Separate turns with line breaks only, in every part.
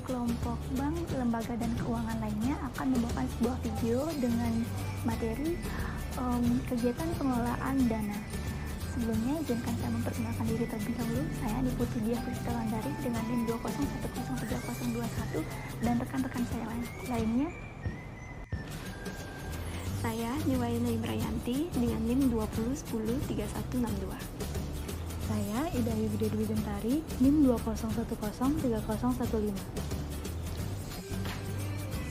kelompok bank, lembaga, dan keuangan lainnya akan membawakan sebuah video dengan materi kegiatan pengelolaan dana. Sebelumnya, izinkan saya memperkenalkan diri terlebih dahulu. Saya Putri Diah Priscilandari dengan NIM 201030021 dan rekan-rekan saya lainnya.
Saya Niwayan Imrayanti dengan NIM 201036162.
Saya Ida Yudi Dwi Gentari, NIM 201030015.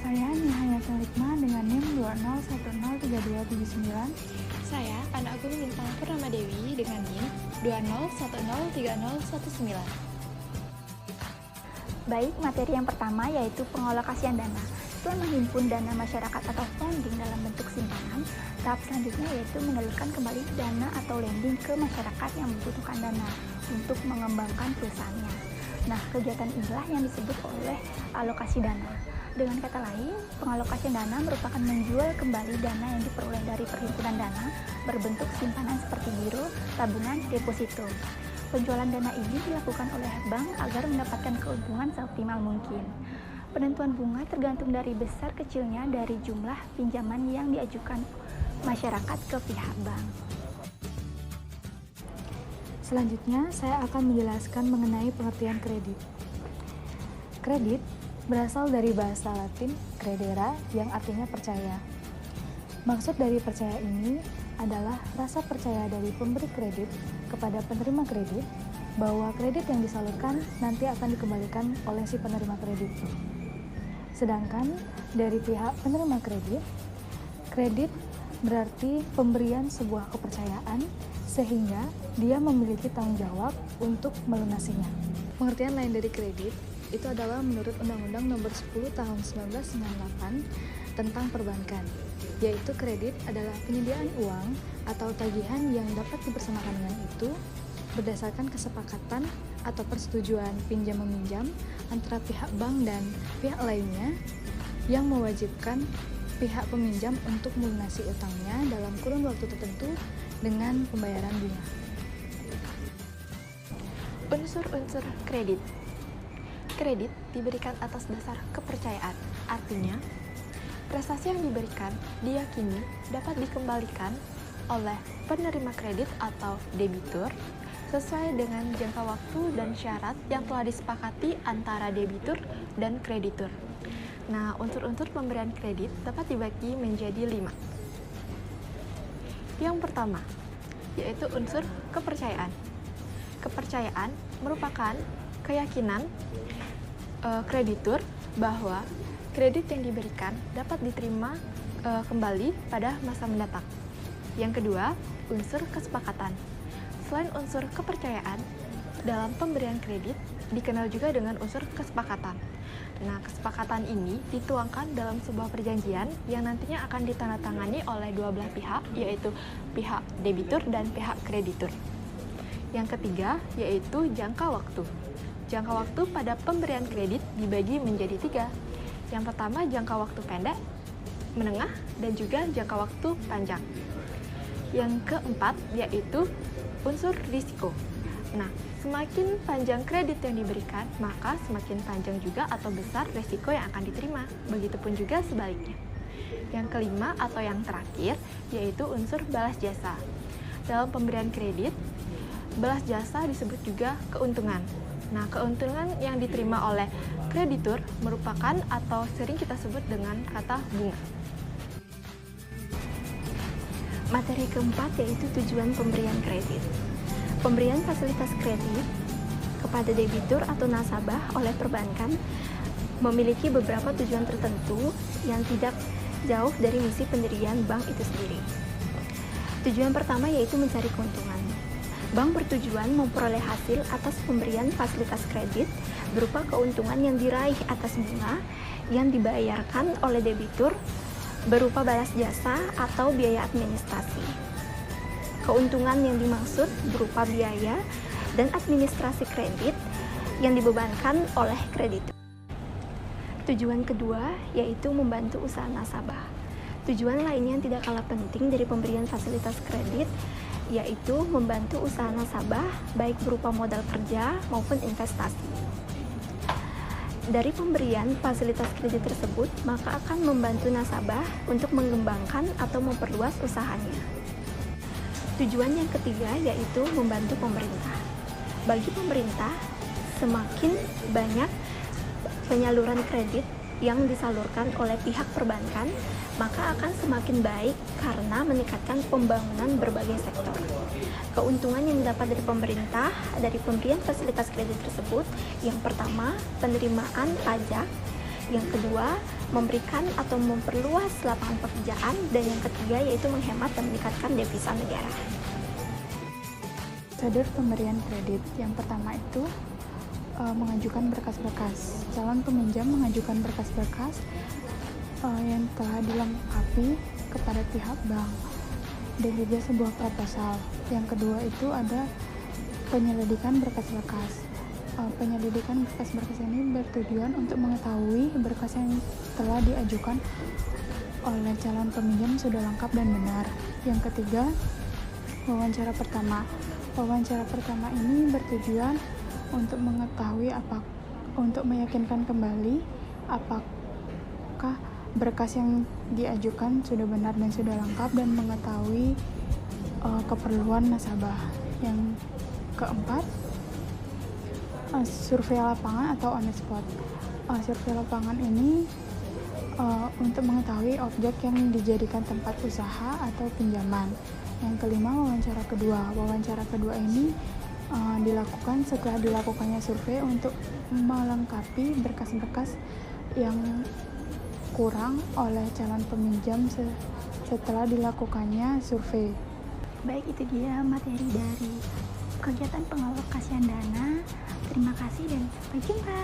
Saya Nihaya Salikma dengan NIM 201032799.
Saya Ana Agung Bintang Purnama Dewi dengan NIM 201030019.
Baik, materi yang pertama yaitu pengalokasian dana. Setelah menghimpun dana masyarakat atau funding dalam bentuk simpanan, tahap selanjutnya yaitu mengalirkan kembali dana atau lending ke masyarakat yang membutuhkan dana untuk mengembangkan perusahaannya. Nah, kegiatan inilah yang disebut oleh alokasi dana. Dengan kata lain, pengalokasian dana merupakan menjual kembali dana yang diperoleh dari perhimpunan dana berbentuk simpanan seperti giro, tabungan, deposito. Penjualan dana ini dilakukan oleh bank agar mendapatkan keuntungan seoptimal mungkin. Penentuan bunga tergantung dari besar kecilnya dari jumlah pinjaman yang diajukan masyarakat ke pihak bank.
Selanjutnya, saya akan menjelaskan mengenai pengertian kredit. Kredit berasal dari bahasa Latin credere yang artinya percaya. Maksud dari percaya ini adalah rasa percaya dari pemberi kredit kepada penerima kredit bahwa kredit yang disalurkan nanti akan dikembalikan oleh si penerima kredit. Sedangkan dari pihak penerima kredit, kredit berarti pemberian sebuah kepercayaan sehingga dia memiliki tanggung jawab untuk melunasinya. Pengertian lain dari kredit itu adalah menurut Undang-Undang Nomor 10 Tahun 1998 tentang perbankan, yaitu kredit adalah penyediaan uang atau tagihan yang dapat dipersamakan dengan itu berdasarkan kesepakatan atau persetujuan pinjam-meminjam antara pihak bank dan pihak lainnya yang mewajibkan pihak peminjam untuk melunasi utangnya dalam kurun waktu tertentu dengan pembayaran bunga.
Unsur-unsur kredit. Kredit diberikan atas dasar kepercayaan, artinya prestasi yang diberikan diyakini dapat dikembalikan oleh penerima kredit atau debitur sesuai dengan jangka waktu dan syarat yang telah disepakati antara debitur dan kreditur. Nah, unsur-unsur pemberian kredit dapat dibagi menjadi 5. Yang pertama, yaitu unsur kepercayaan. Kepercayaan merupakan keyakinan kreditur bahwa kredit yang diberikan dapat diterima kembali pada masa mendatang. Yang kedua, unsur kesepakatan. Selain unsur kepercayaan, dalam pemberian kredit dikenal juga dengan unsur kesepakatan. Nah, kesepakatan ini dituangkan dalam sebuah perjanjian yang nantinya akan ditandatangani oleh dua belah pihak, yaitu pihak debitur dan pihak kreditur. Yang ketiga, yaitu jangka waktu. Jangka waktu pada pemberian kredit dibagi menjadi 3. Yang pertama, jangka waktu pendek, menengah, dan juga jangka waktu panjang. Yang keempat, yaitu unsur risiko. Nah, semakin panjang kredit yang diberikan, maka semakin panjang juga atau besar risiko yang akan diterima. Begitupun juga sebaliknya. Yang kelima atau yang terakhir, yaitu unsur balas jasa. Dalam pemberian kredit, balas jasa disebut juga keuntungan. Nah, keuntungan yang diterima oleh kreditur merupakan atau sering kita sebut dengan kata bunga.
Materi keempat yaitu tujuan pemberian kredit. Pemberian fasilitas kredit kepada debitur atau nasabah oleh perbankan memiliki beberapa tujuan tertentu yang tidak jauh dari misi pendirian bank itu sendiri. Tujuan pertama yaitu mencari keuntungan. Bank bertujuan memperoleh hasil atas pemberian fasilitas kredit berupa keuntungan yang diraih atas bunga yang dibayarkan oleh debitur berupa balas jasa atau biaya administrasi. Keuntungan yang dimaksud berupa biaya dan administrasi kredit yang dibebankan oleh kreditur. Tujuan kedua yaitu membantu usaha nasabah. Tujuan lainnya yang tidak kalah penting dari pemberian fasilitas kredit yaitu membantu usaha nasabah baik berupa modal kerja maupun investasi. Dari pemberian fasilitas kredit tersebut, maka akan membantu nasabah untuk mengembangkan atau memperluas usahanya. Tujuan yang ketiga yaitu membantu pemerintah. Bagi pemerintah, semakin banyak penyaluran kredit yang disalurkan oleh pihak perbankan, maka akan semakin baik karena meningkatkan pembangunan berbagai sektor. Keuntungan yang didapat dari pemerintah dari pemberian fasilitas kredit tersebut, yang pertama, penerimaan pajak, yang kedua, memberikan atau memperluas lapangan pekerjaan, dan yang ketiga yaitu menghemat dan meningkatkan devisa negara.
Prosedur pemberian kredit yang pertama itu mengajukan berkas-berkas. Calon peminjam mengajukan berkas-berkas yang telah dilengkapi kepada pihak bank dan juga sebuah proposal. Yang kedua itu ada penyelidikan berkas-berkas. Penyelidikan berkas-berkas ini bertujuan untuk mengetahui berkas yang telah diajukan oleh calon peminjam sudah lengkap dan benar. Yang ketiga, wawancara pertama. Wawancara pertama ini bertujuan untuk mengetahui untuk meyakinkan kembali apakah berkas yang diajukan sudah benar dan sudah lengkap dan mengetahui keperluan nasabah. Yang keempat, survei lapangan atau on the spot. Survei lapangan ini untuk mengetahui objek yang dijadikan tempat usaha atau pinjaman. Yang kelima, wawancara kedua. Wawancara kedua ini dilakukan setelah dilakukannya survei untuk melengkapi berkas-berkas yang kurang oleh calon peminjam setelah dilakukannya survei.
Baik, itu dia materi dari kegiatan pengalokasian dana. Terima kasih dan sampai jumpa.